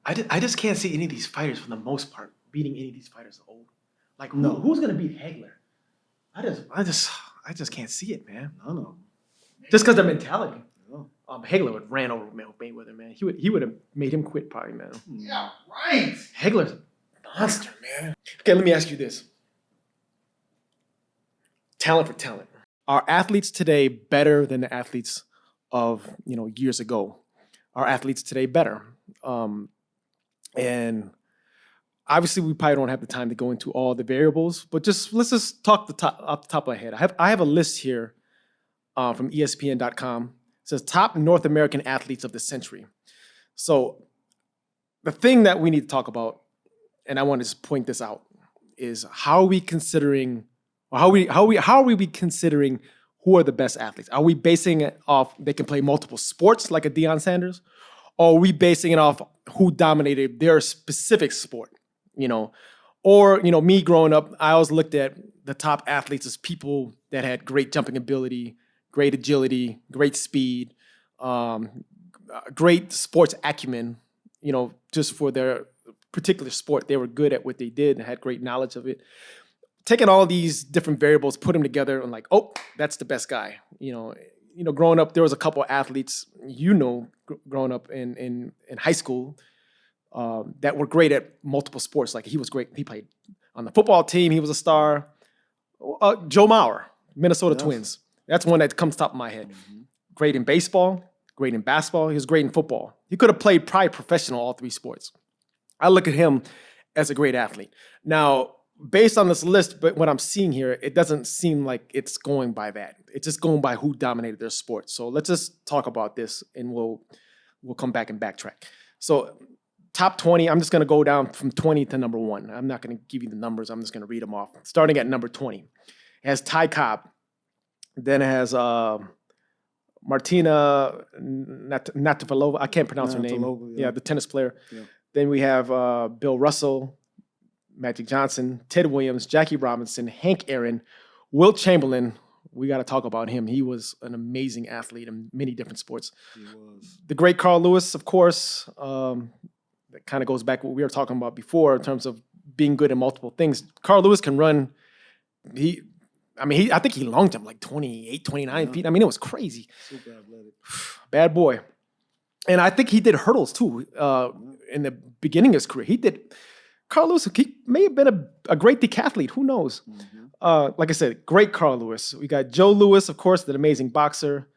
I just can't see any of these fighters for the most part beating any of these fighters old. Like No. who's gonna beat Hagler? I just can't see it, man. None of them. Just because the mentality. Yeah. Hagler would ran over Mayweather, man. He would have made him quit probably, man. Yeah, right. Hagler's a monster, man. Okay, let me ask you this. Talent for talent. Are athletes today better than the athletes of years ago? Are athletes today better? And obviously, we probably don't have the time to go into all the variables, but let's just talk off the top of my head. I have a list here from ESPN.com. It says top North American athletes of the century. So the thing that we need to talk about, and I want to just point this out, is how are we considering, or how are we considering who are the best athletes? Are we basing it off they can play multiple sports like a Deion Sanders? Or are we basing it off who dominated their specific sport? Or me growing up, I always looked at the top athletes as people that had great jumping ability, great agility, great speed, great sports acumen, just for their particular sport. They were good at what they did and had great knowledge of it. Taking all these different variables, put them together, and like, oh, that's the best guy. Growing up, there was a couple of athletes, growing up in high school, that were great at multiple sports. Like he was great. He played on the football team. He was a star. Joe Mauer, Minnesota Twins. That's one that comes top of my head. Mm-hmm. Great in baseball, great in basketball. He was great in football. He could have played probably professional all three sports. I look at him as a great athlete. Now, based on this list, but what I'm seeing here, it doesn't seem like it's going by that. It's just going by who dominated their sport. So let's just talk about this, and we'll come back and backtrack. So top 20, I'm just going to go down from 20 to number 1. I'm not going to give you the numbers. I'm just going to read them off. Starting at number 20, it has Ty Cobb. Then it has Martina Navratilova. I can't pronounce her name. Yeah, the tennis player. Yeah. Then we have Bill Russell, Magic Johnson, Ted Williams, Jackie Robinson, Hank Aaron, Wilt Chamberlain. We got to talk about him. He was an amazing athlete in many different sports. He was. The great Carl Lewis, of course. That kind of goes back to what we were talking about before in terms of being good at multiple things. Carl Lewis can run. I think he long jumped like 28, 29 feet. I mean, it was crazy. Super athletic. Bad boy. And I think he did hurdles too in the beginning of his career. Carl Lewis, he may have been a great decathlete. Who knows? Mm-hmm. Like I said, great Carl Lewis. We got Joe Louis, of course, the amazing boxer.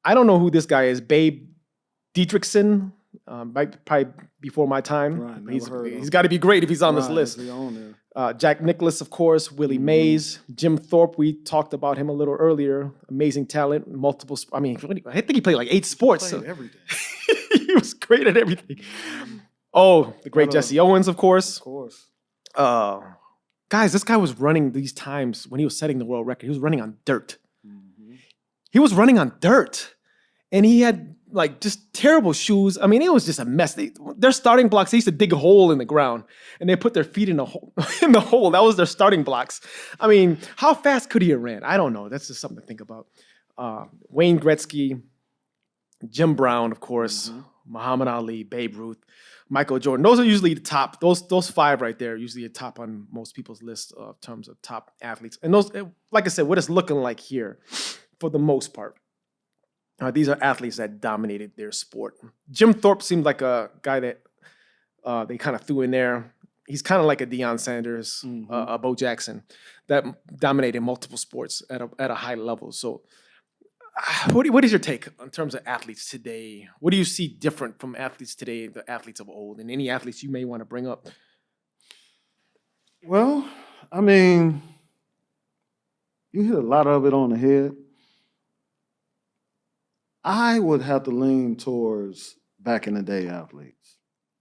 I don't know who this guy is. Babe Dietrichson. Probably before my time. Right, he's got to be great if he's on this list. Jack Nicklaus, of course, Willie Mays, Jim Thorpe. We talked about him a little earlier. Amazing talent, multiple. I think he played like 8 sports. He played everything. He was great at everything. Oh, the great Jesse Owens, of course. Of course. Guys, this guy was running these times when he was setting the world record. He was running on dirt. Mm-hmm. He was running on dirt, and he had like just terrible shoes. I mean, it was just a mess. Their starting blocks, they used to dig a hole in the ground and they put their feet in the hole. That was their starting blocks. I mean, how fast could he have ran? I don't know. That's just something to think about. Wayne Gretzky, Jim Brown, of course, Muhammad Ali, Babe Ruth, Michael Jordan. Those are usually the top. Those 5 right there are usually the top on most people's list in terms of top athletes. And those, like I said, what it's looking like here for the most part. These are athletes that dominated their sport. Jim Thorpe seemed like a guy that they kind of threw in there. He's kind of like a Deion Sanders, a Bo Jackson, that dominated multiple sports at a high level. So what is your take in terms of athletes today? What do you see different from athletes today, the athletes of old, and any athletes you may want to bring up? Well, I mean, you hit a lot of it on the head. I would have to lean towards back in the day athletes.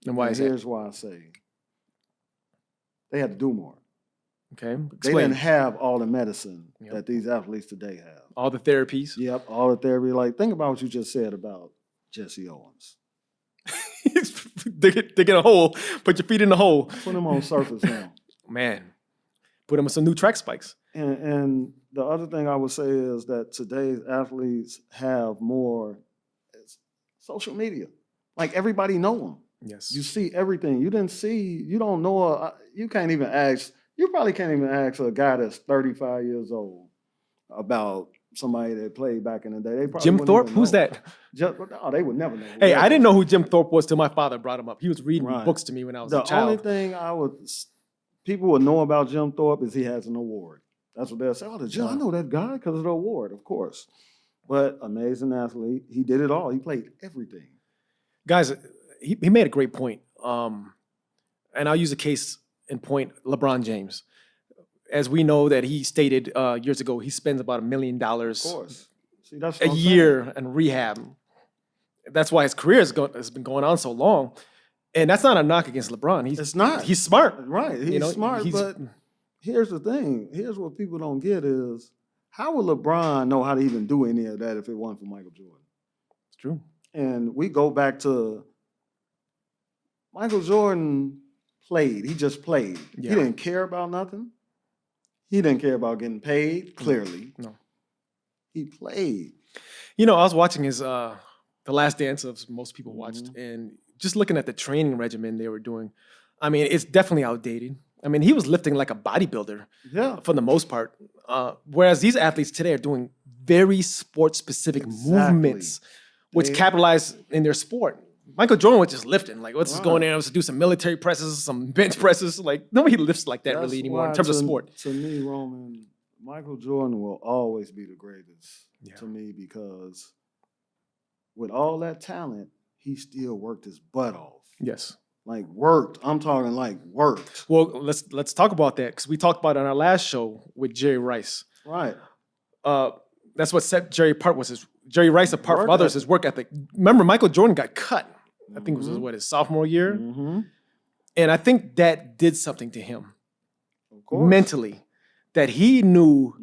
And why is that? Here's why I say they had to do more. Okay. Explain. They didn't have all the medicine that these athletes today have. All the therapies? Yep, all the therapy. Like, think about what you just said about Jesse Owens. Dig in a hole, put your feet in the hole. Put him on surface now. Man, put him with some new track spikes. And the other thing I would say is that today's athletes have more social media. Like, everybody know them. Yes. You see everything. You don't know, you can't even ask, you probably can't even ask a guy that's 35 years old about somebody that played back in the day. They probably Jim wouldn't Thorpe? even Who's know. that? No, they would never know. Hey, I didn't know who Jim Thorpe was till my father brought him up. He was reading Right. books to me when I was a The only child. thing people would know about Jim Thorpe is he has an award. That's what they'll say. Oh, Jim, I know that guy because of the award, of course. But amazing athlete. He did it all. He played everything. Guys, he made a great point. And I'll use a case in point, LeBron James. As we know that he stated years ago, he spends about $1 million Of course. See, that's a what I'm year in rehab. That's why his career has been going on so long. And that's not a knock against LeBron. It's not. He's smart. Right. He's smart, but here's the thing. Here's what people don't get is, how would LeBron know how to even do any of that if it wasn't for Michael Jordan? It's true. And we go back to Michael Jordan played. He just played. Yeah. He didn't care about nothing. He didn't care about getting paid, clearly. No. He played. You know, I was watching his The Last Dance, as most people watched, and just looking at the training regimen they were doing. I mean, it's definitely outdated. I mean, he was lifting like a bodybuilder for the most part. Whereas these athletes today are doing very sport-specific movements, which capitalize in their sport. Michael Jordan was just lifting. Like, let's just go in there and let's do some military presses, some bench presses. Like, nobody lifts like that really anymore in terms of sport. To me, Roman, Michael Jordan will always be the greatest to me, because with all that talent, he still worked his butt off. Yes. Like worked. I'm talking like worked. Well, let's talk about that, because we talked about it on our last show with Jerry Rice. Right. That's what set Jerry Rice apart from others, his work ethic. Remember, Michael Jordan got cut. I think it was his sophomore year. And I think that did something to him mentally, that he knew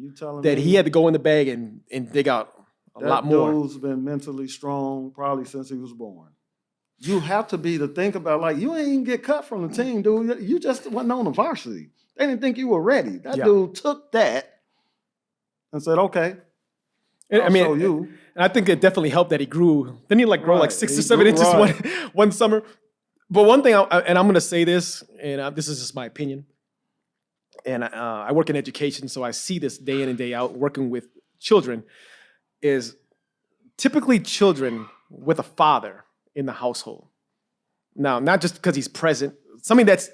that he had to go in the bag and dig out a lot more. That dude's been mentally strong probably since he was born. You have to be to think about, like, you ain't even get cut from the team, dude. You just wasn't on the varsity. They didn't think you were ready. That dude took that and said, okay, I'll show you. And I think it definitely helped that he grew. Didn't he grow like 6 or 7 inches one summer? But one thing, and I'm going to say this, and this is just my opinion, and I work in education, so I see this day in and day out working with children, is typically children with a father in the household. Now, not just because he's present, something that's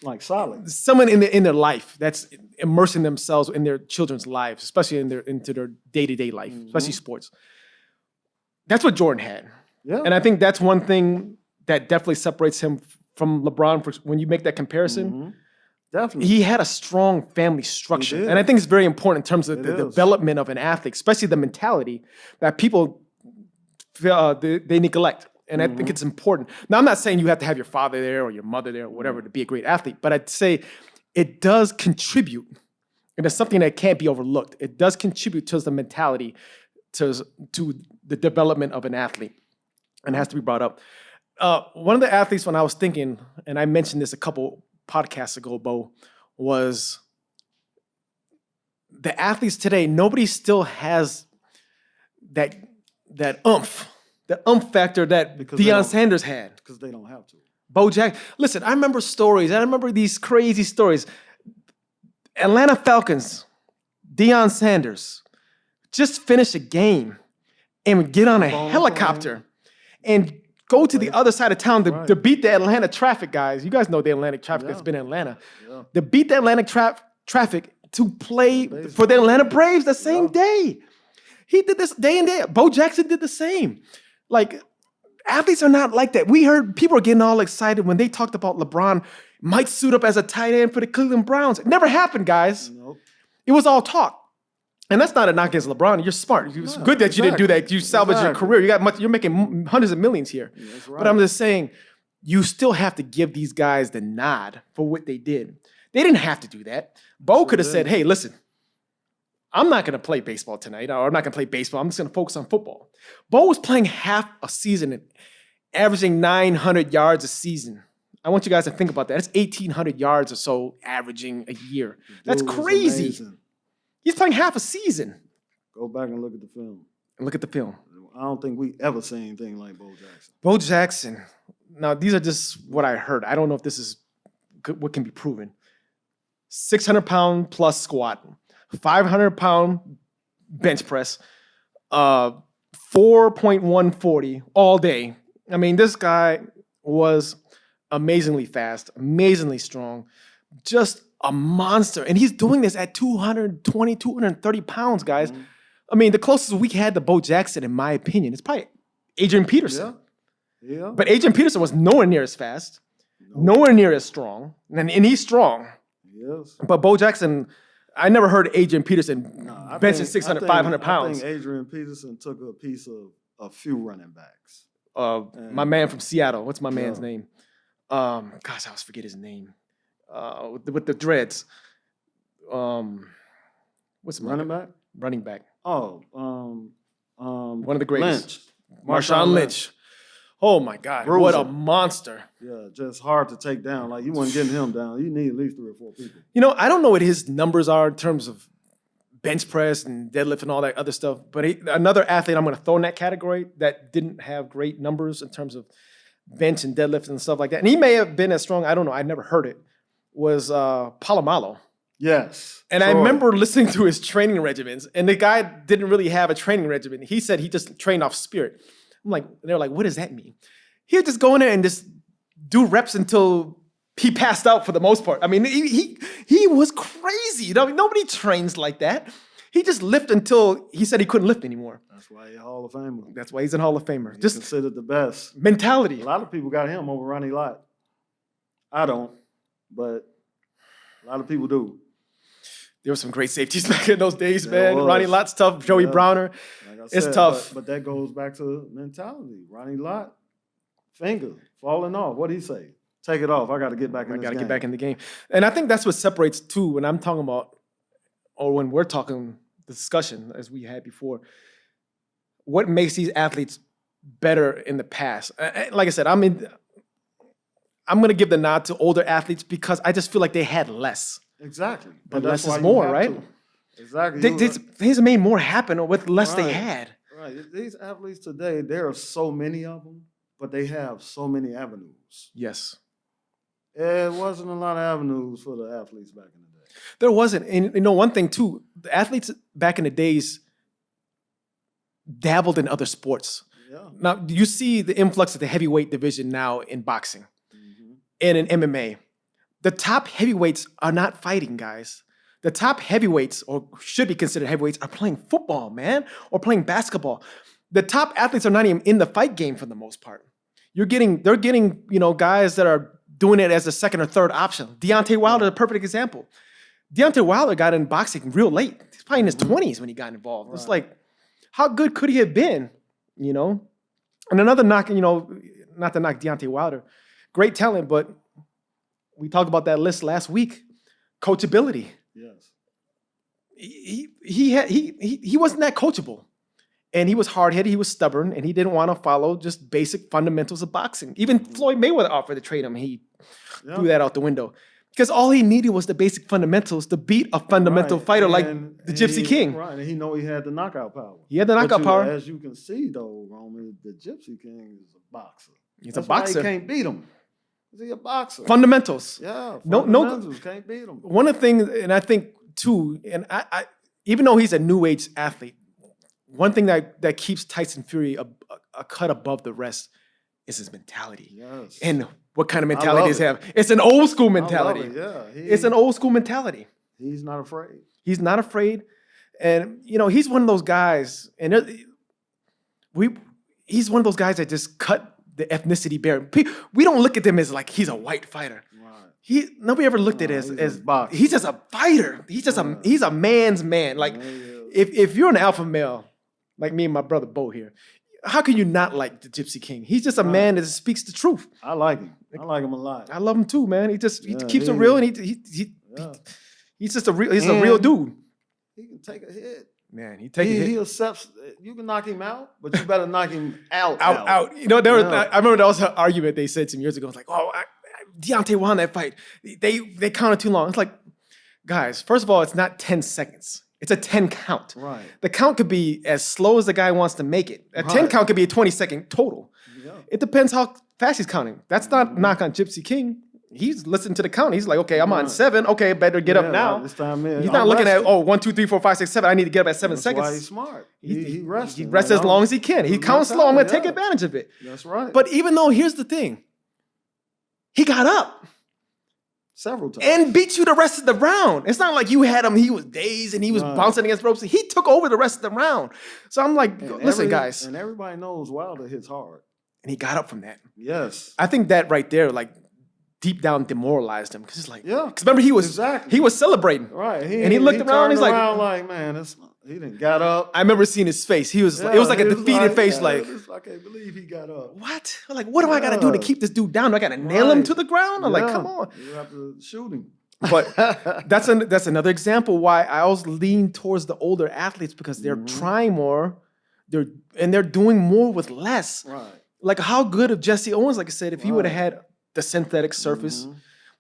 like solid. Someone in their life that's immersing themselves in their children's lives, especially into their day-to-day life, especially sports. That's what Jordan had. Yeah. And I think that's one thing that definitely separates him from LeBron when you make that comparison. Definitely. He had a strong family structure. And I think it's very important in terms of the development of an athlete, especially the mentality that people they neglect. And I think it's important. Now, I'm not saying you have to have your father there or your mother there or whatever to be a great athlete, but I'd say it does contribute. And it's something that can't be overlooked. It does contribute to the mentality, to the development of an athlete, and it has to be brought up. One of the athletes, when I was thinking, and I mentioned this a couple podcasts ago, Bo, was the athletes today, nobody still has that oomph. The factor that Deion Sanders had. Because they don't have to. Bo Jack. Listen, I remember stories. I remember these crazy stories. Atlanta Falcons, Deion Sanders, just finish a game and get on a helicopter and go to the other side of town to beat the Atlanta traffic, guys. You guys know the Atlantic traffic that's been in Atlanta. Yeah. To beat the Atlantic traffic to play for the Atlanta Braves the same day. He did this day and day. Bo Jackson did the same. Like, athletes are not like that. We heard people are getting all excited when they talked about LeBron might suit up as a tight end for the Cleveland Browns. It never happened, guys. Nope. It was all talk. And that's not a knock against LeBron. You're smart. It's good that you didn't do that. You salvaged your career. You're making hundreds of millions here. That's right. But I'm just saying, you still have to give these guys the nod for what they did. They didn't have to do that. Bo could have said, hey, listen, I'm not going to play baseball tonight, or I'm not going to play baseball. I'm just going to focus on football. Bo was playing half a season and averaging 900 yards a season. I want you guys to think about that. That's 1,800 yards or so averaging a year. That's crazy. He's playing half a season. Go back and look at the film. And look at the film. I don't think we ever seen anything like Bo Jackson. Bo Jackson. Now, these are just what I heard. I don't know if this is what can be proven. 600-pound plus squat, 500-pound bench press, 4.140 all day. I mean, this guy was amazingly fast, amazingly strong, just a monster. And he's doing this at 220, 230 pounds, guys. Mm-hmm. I mean, the closest we had to Bo Jackson, in my opinion, is probably Adrian Peterson. Yeah. But Adrian Peterson was nowhere near as fast, nowhere near as strong, and he's strong. Yes. But Bo Jackson, I never heard Adrian Peterson benching 600, 500 pounds. I think Adrian Peterson took a piece of a few running backs. My man from Seattle, what's my man's name? Gosh, I always forget his name. With the dreads. What's running back? Running back. Oh, one of the greatest. Marshawn Lynch. Oh my God, Bruiser. What a monster. Yeah, just hard to take down. Like, you weren't getting him down. You need at least 3 or 4 people. You know, I don't know what his numbers are in terms of bench press and deadlift and all that other stuff, but another athlete I'm going to throw in that category that didn't have great numbers in terms of bench and deadlift and stuff like that, and he may have been as strong, I don't know, I never heard it, was Palomalo. Yes. And I remember listening to his training regimens, and the guy didn't really have a training regimen. He said he just trained off spirit. I'm like, they're like, what does that mean? He would just go in there and just do reps until he passed out for the most part. I mean, he was crazy. You know, nobody trains like that. He just lift until he said he couldn't lift anymore. That's why he's a Hall of Famer. That's why he's a Hall of Famer. He's Just considered the best. mentality. A lot of people got him over Ronnie Lott. I don't, but a lot of people do. There were some great safeties back in those days, There man. was. Ronnie Lott's tough. Joey Browner. Like I It's said, tough. But that goes back to mentality. Ronnie Lott, finger falling off. What did he say? Take it off. I got to get back in this game. I got to get back in the game. And I think that's what separates too when I'm talking about, or when we're talking the discussion as we had before, what makes these athletes better in the past. Like I said, I'm going to give the nod to older athletes because I just feel like they had less. Exactly. But And less that's is why you more, have right? to. Exactly. They made more happen with less they Right. had. Right. These athletes today, there are so many of them, but they have so many avenues. Yes. There wasn't a lot of avenues for the athletes back in the day. There wasn't. And you know, one thing too, the athletes back in the days dabbled in other sports. Yeah. Now, you see the influx of the heavyweight division now in boxing Mm-hmm. and in MMA. The top heavyweights are not fighting, guys. The top heavyweights, or should be considered heavyweights, are playing football, man, or playing basketball. The top athletes are not even in the fight game for the most part. They're getting, you know, guys that are doing it as a second or third option. Deontay Wilder is a perfect example. Deontay Wilder got in boxing real late. He's probably in his 20s when he got involved. Right. It's like, how good could he have been, you know? And another knock, you know, not to knock Deontay Wilder, great talent, but we talked about that list last week. Coachability. Yes. He wasn't that coachable. And he was hard-headed, he was stubborn, and he didn't want to follow just basic fundamentals of boxing. Even Floyd Mayweather offered to trade him. He threw that out the window. Because all he needed was the basic fundamentals to beat a fundamental fighter like the Gypsy King. Right, and he know he had the knockout power. He had the knockout power. As you can see, though, Roman, the Gypsy King is a boxer. He's That's a boxer. Why he can't beat him. He's a boxer. Fundamentals. Yeah, fundamentals. Can't beat him. One of the things, and I think too, and I even though he's a new age athlete, one thing that keeps Tyson Fury a cut above the rest is his mentality. Yes. And what kind of mentality does he have? It's an old school mentality. I love it, yeah. It's an old school mentality. He's not afraid. He's not afraid. And, you know, he's one of those guys, and he's one of those guys that just cut the ethnicity barrier. We don't look at him as like he's a white fighter. Right. Nobody ever looked at it as boxer. He's just a fighter. He's just he's a man's man. Like if you're an alpha male, like me and my brother Bo here, how can you not like the Gypsy King? He's just a man that speaks the truth. I like him. I like him a lot. I love him too, man. He keeps it real, and he's just a real dude. He can take a hit. Man, he accepts. You can knock him out, but you better knock him out. You know, I remember there was an argument they said some years ago. It's like, Deontay won that fight. They counted too long. It's like, guys, first of all, it's not 10 seconds. It's a 10 count. Right. The count could be as slow as the guy wants to make it. A 10 count could be a 20-second total. Yeah. It depends how fast he's counting. That's not knock on Gypsy King. He's listening to the count. He's like, okay, I'm on 7. Okay, better get up now. This time, man, he's not looking at 1, 2, 3, 4, 5, 6, 7. I need to get up at 7 That's seconds. why he's smart. He rests. He rests as long as he can. He counts slow. I'm going to take advantage of it. That's right. But even though, here's the thing, he got up several times and beat you the rest of the round. It's not like you had him. He was dazed and he was bouncing against ropes. He took over the rest of the round. So I'm like, listen, guys. And everybody knows Wilder hits hard. And he got up from that. Yes. I think that right there, like, deep down demoralized him because it's like, yeah. Because remember he was celebrating, right? And he looked around. He's like, man, he didn't got up. I remember seeing his face. It was like a defeated face. Like, I can't believe he got up. What? I'm like, what do I got to do to keep this dude down? Do I got to nail him to the ground? I'm like, come on. You have to shoot him. But that's another example why I always lean towards the older athletes because they're trying more, they're doing more with less. Right. Like how good of Jesse Owens, like I said, if he would have had the synthetic surface,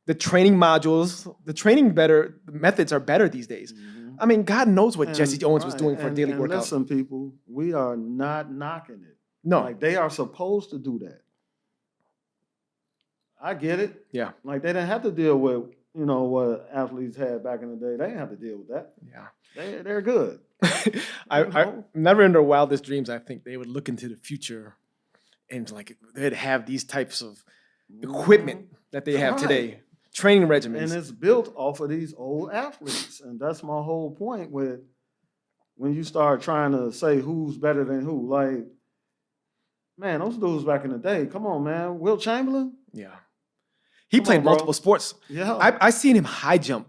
the training modules, the methods are better these days. I mean, God knows what Jesse Owens was doing for a daily workout. Listen, people, we are not knocking it. No. Like they are supposed to do that. I get it. Yeah. Like they didn't have to deal with, what athletes had back in the day. They didn't have to deal with that. Yeah. They're good. I never in their wildest dreams, I think they would look into the future and like they'd have these types of equipment that they have today, training regimens. And it's built off of these old athletes. And that's my whole point with when you start trying to say who's better than who. Like, man, those dudes back in the day, come on, man. Wilt Chamberlain? Yeah. He played multiple sports. Yeah. I seen him high jump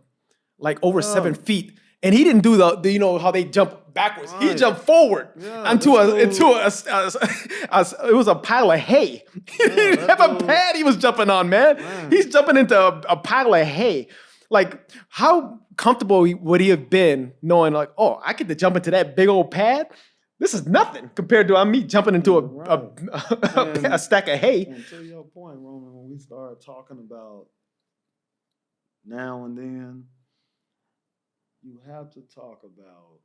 like over 7 feet. And he didn't do the how they jump backwards. Right. He jumped forward into it was a pile of hay. He didn't have a pad he was jumping on, man. He's jumping into a pile of hay. Like, how comfortable would he have been knowing like, oh, I get to jump into that big old pad? This is nothing compared to me jumping into a stack of hay. And to your point, Roman, when we start talking about now and then, you have to talk about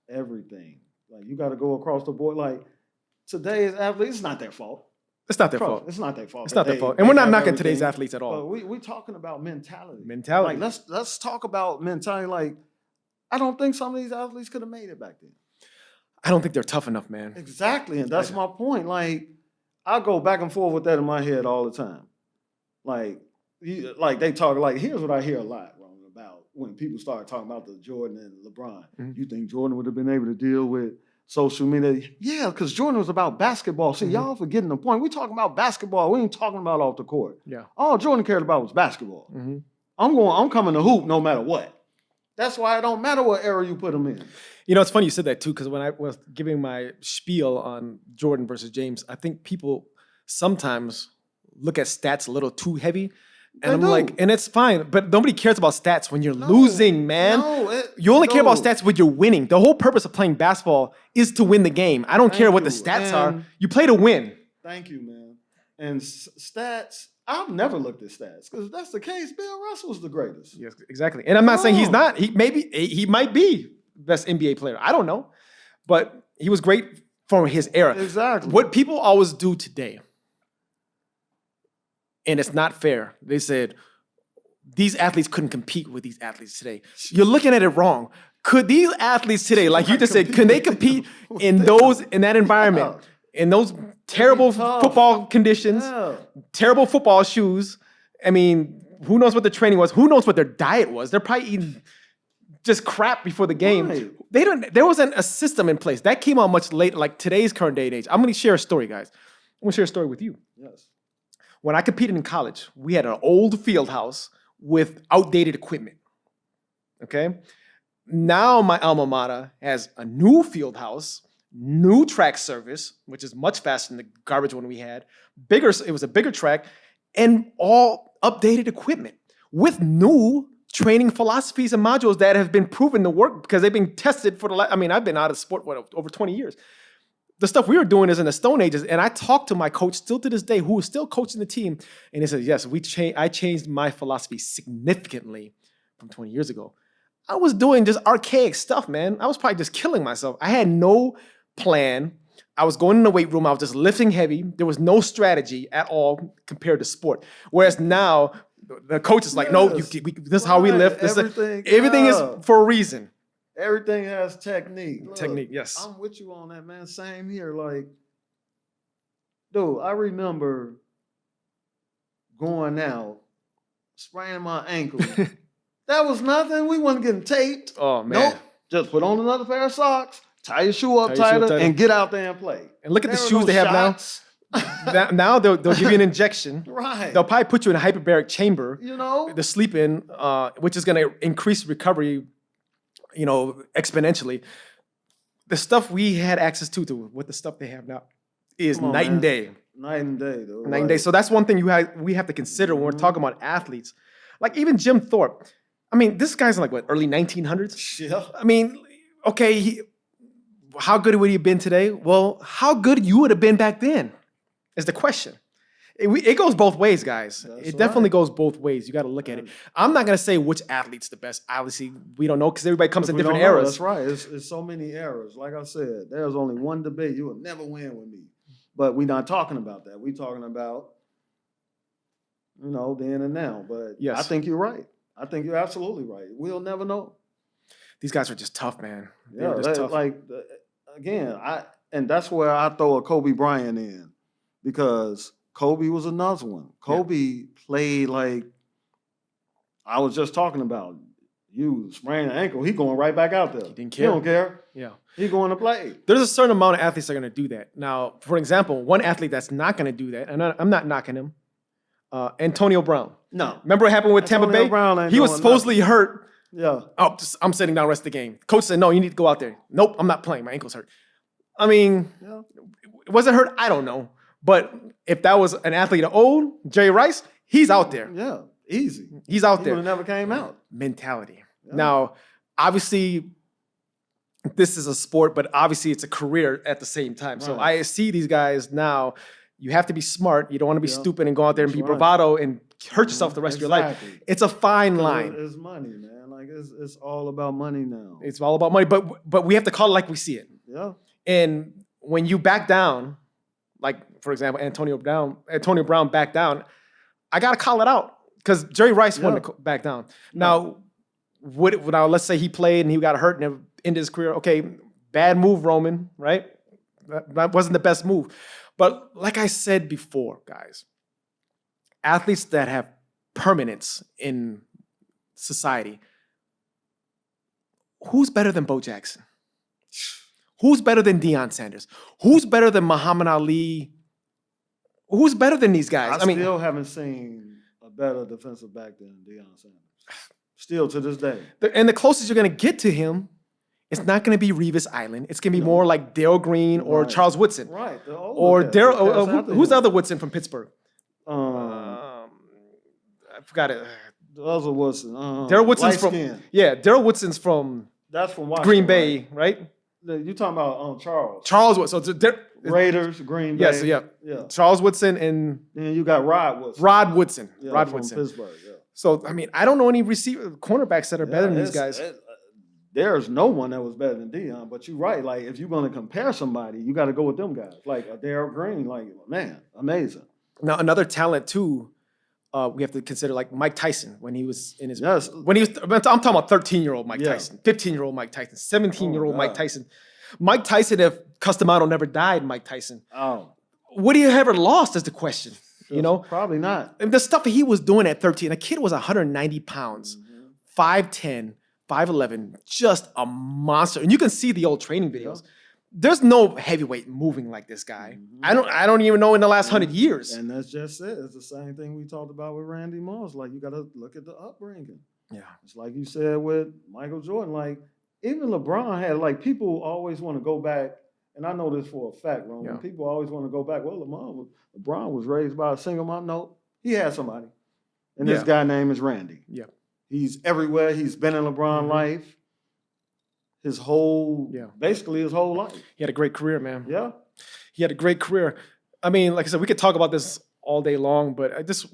everything. Like, you got to go across the board. Like, today's athletes, it's not their fault. It's not their fault. It's not their fault. It's not their fault. And we're not knocking today's athletes at all. But we're talking about mentality. Mentality. Like, let's talk about mentality. Like, I don't think some of these athletes could have made it back then. I don't think they're tough enough, man. Exactly. And that's my point. Like, I go back and forth with that in my head all the time. Like they talk, like, here's what I hear a lot, Roman, about when people start talking about the Jordan and LeBron. You think Jordan would have been able to deal with social media? Yeah, because Jordan was about basketball. See, y'all forgetting the point. We talking about basketball. We ain't talking about off the court. Yeah. All Jordan cared about was basketball. I'm coming to hoop no matter what. That's why it don't matter what era you put him in. You know, it's funny you said that too, because when I was giving my spiel on Jordan versus James, I think people sometimes look at stats a little too heavy. And I'm like, and it's fine, but nobody cares about stats when you're losing, man. You only care about stats when you're winning. The whole purpose of playing basketball is to win the game. I don't care what the stats are. You play to win. Thank you, man. And stats, I've never looked at stats because if that's the case, Bill Russell's the greatest. Yes, exactly. And I'm not saying he's not. He might be best NBA player. I don't know, but he was great for his era. Exactly. What people always do today, and it's not fair. They said these athletes couldn't compete with these athletes today. You're looking at it wrong. Could these athletes today, like you just said, can they compete in that environment, in those terrible football conditions, terrible football shoes? I mean, who knows what the training was? Who knows what their diet was? They're probably eating just crap before the game. Right. There wasn't a system in place. That came out much later, like today's current day and age. I'm going to share a story, guys. I'm going to share a story with you. Yes. When I competed in college, we had an old field house with outdated equipment. Okay? Now my alma mater has a new field house, new track service, which is much faster than the garbage one we had. It was a bigger track, and all updated equipment with new training philosophies and modules that have been proven to work because they've been tested for I've been out of sport, over 20 years. The stuff we were doing is in the Stone Ages, and I talked to my coach still to this day, who is still coaching the team, and he said, yes, I changed my philosophy significantly from 20 years ago. I was doing just archaic stuff, man. I was probably just killing myself. I had no plan. I was going in the weight room. I was just lifting heavy. There was no strategy at all compared to sport. Whereas now, the coach is like, no, this is how we lift. Everything is for a reason. Everything has technique. Look, technique, yes. I'm with you on that, man. Same here. Like, dude, I remember going out, spraining my ankle. That was nothing. We wasn't getting taped. Oh, man. Nope. Just put on another pair of socks, tie your shoe up tighter, and get out there and play. And look at the shoes they have now. Now they'll give you an injection. Right. They'll probably put you in a hyperbaric chamber. You know, to sleep in, which is going to increase recovery, exponentially. The stuff we had access to what the stuff they have now is night and day. Night and day, though. Night and day. So that's one thing we have to consider when we're talking about athletes. Like even Jim Thorpe. I mean, this guy's in like what, early 1900s? Yeah. I mean, okay, how good would he have been today? Well, how good you would have been back then is the question. It goes both ways, guys. It definitely goes both ways. You got to look at it. I'm not going to say which athlete's the best. Obviously, we don't know because everybody comes in different eras. That's right. It's so many eras. Like I said, there's only one debate. You will never win with me. But we're not talking about that. We're talking about, then and now. But yes. I think you're right. I think you're absolutely right. We'll never know. These guys are just tough, man. Yeah, tough. And that's where I throw a Kobe Bryant in because Kobe was another one. Kobe played like I was just talking about. You sprain an ankle, he going right back out there. He didn't care. He don't care. Yeah. He going to play. There's a certain amount of athletes that are going to do that. Now, for example, one athlete that's not going to do that, and I'm not knocking him, Antonio Brown. No. Remember what happened with Tampa Bay? He was supposedly hurt. Yeah. Oh, I'm sitting down the rest of the game. Coach said, no, you need to go out there. Nope, I'm not playing. My ankle's hurt. I mean, was it hurt? I don't know. But if that was an athlete of old, Jerry Rice, he's out there. Yeah, easy. He's out there. He would have never came out. Mentality. Yeah. Now, obviously, this is a sport, but obviously it's a career at the same time. Right. So I see these guys now. You have to be smart. You don't want to be stupid and go out there and be bravado and hurt yourself the rest of your life. It's a fine line. It's money, man. Like it's all about money now. It's all about money, but we have to call it like we see it. Yeah. And when you back down, like for example, Antonio Brown backed down, I gotta call it out because Jerry Rice wanted to back down. Now, let's say he played and he got hurt and ended his career. Okay, bad move, Roman. Right? That wasn't the best move. But like I said before, guys, athletes that have permanence in society, who's better than Bo Jackson? Who's better than Deion Sanders? Who's better than Muhammad Ali? Who's better than these guys? I mean, still haven't seen a better defensive back than Deion Sanders. Still to this day. And the closest you're going to get to him, it's not going to be Revis Island. It's going to be more like Darrell Green or Charles Woodson. Right. Or Darrell. Who's the other Woodson from Pittsburgh? I forgot it. The other Woodson. Darrell Woodson's from. Yeah, Darrell Woodson's from. That's from Washington, Green Bay, right? You're talking about Charles. Charles Woodson. So Raiders, Green Bay. Yes, yeah. Charles Woodson and. Then you got Rod Woodson. Rod Woodson. Yeah, Rod from Woodson. Pittsburgh. Yeah. So I mean, I don't know any cornerbacks that are better than these guys. There's no one that was better than Deion, but you're right. Like, if you're going to compare somebody, you got to go with them guys. Like a Darrell Green, like, man, amazing. Now, another talent, too, we have to consider, like Mike Tyson when he was in his... Yes. I'm talking about 13-year-old Mike Tyson, 15-year-old Mike Tyson, 17-year-old Mike Tyson. Mike Tyson, if Customato never died, Mike Tyson. Oh. Would he have ever lost is the question, you know? Probably not. And the stuff that he was doing at 13, the kid was 190 pounds, 5'10", 5'11", just a monster. And you can see the old training videos. There's no heavyweight moving like this guy. I don't even know in the last 100 years. And that's just it. It's the same thing we talked about with Randy Moss. Like, you got to look at the upbringing. Yeah. It's like you said with Michael Jordan. Like, even LeBron had, like, people always want to go back. And I know this for a fact, Ron. Yeah. People always want to go back. Well, LeBron was raised by a single mom. No, he had somebody. And this guy name is Randy. Yeah. He's everywhere. He's been in LeBron's life. Basically his whole life. He had a great career, man. Yeah. He had a great career. I mean, like I said, we could talk about this all day long, but I just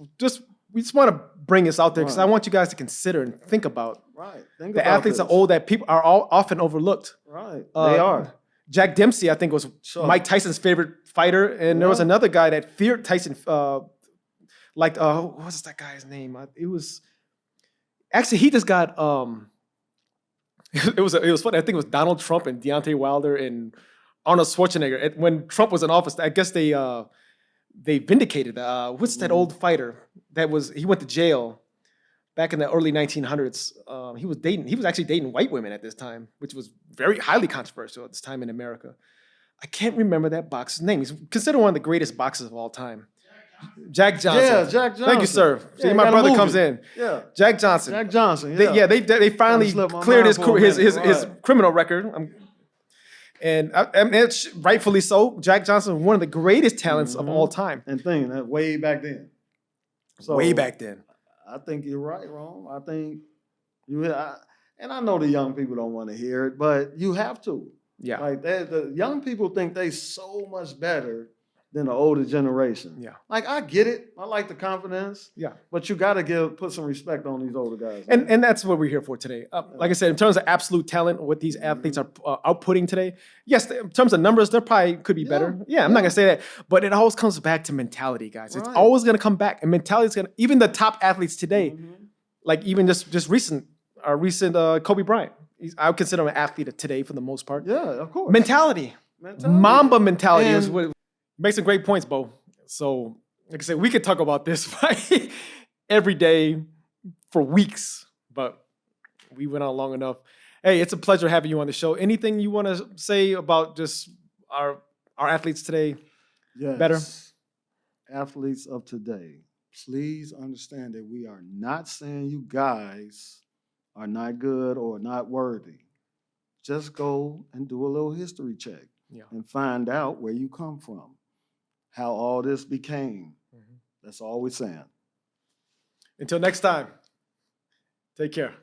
we just want to bring this out there because I Right. want you guys to consider and think about Right. Think the about athletes this. are old that people are all often overlooked. Right. Uh, They are. Jack Dempsey, I think, was Sure. Mike Tyson's favorite fighter, and there was Yeah. another guy that feared Tyson. What was that guy's name? It was actually he just got it was funny. I think it was Donald Trump and Deontay Wilder and Arnold Schwarzenegger. When Trump was in office, I guess they vindicated. What's that old fighter that he went to jail back in the early 1900s? He was actually dating white women at this time, which was very highly controversial at this time in America. I can't remember that boxer's name. He's considered one of the greatest boxers of all time. Jack Johnson. Yeah, Jack Johnson. Thank you, sir. Yeah, See, he my got a brother movie. comes in. Yeah. Jack Johnson. Jack Johnson. Yeah. They finally slipped my cleared mind his for a his minute. criminal record. And it's rightfully so. Jack Johnson, one of the greatest talents of all time. And thinking that way back then. So Way back then. I think you're right, Ron. I think and I know the young people don't want to hear it, but you have to. Yeah. Like the young people think they so much better than the older generation. Yeah. Like I get it. I like the confidence. Yeah. But you got to put some respect on these older guys. And that's what we're here for today. Like I said, in terms of absolute talent, what these athletes are outputting today, yes, in terms of numbers, they probably could be better. Yeah, I'm not going to say that. But it always comes back to mentality, guys. It's Right. always going to come back. And mentality is going to, even the top athletes today, like even just recent Kobe Bryant, I would consider him an athlete of today for the most part. Yeah, of course. Mentality. Mentality. Mamba mentality is And- what makes some great points, Bo. So, like I said, we could talk about this fight every day for weeks, but we went on long enough. Hey, it's a pleasure having you on the show. Anything you want to say about just our athletes today? Yes. Better? Athletes of today, please understand that we are not saying you guys are not good or not worthy. Just go and do a little history check and find out where you come from, how all this became. That's all we're saying. Until next time, take care.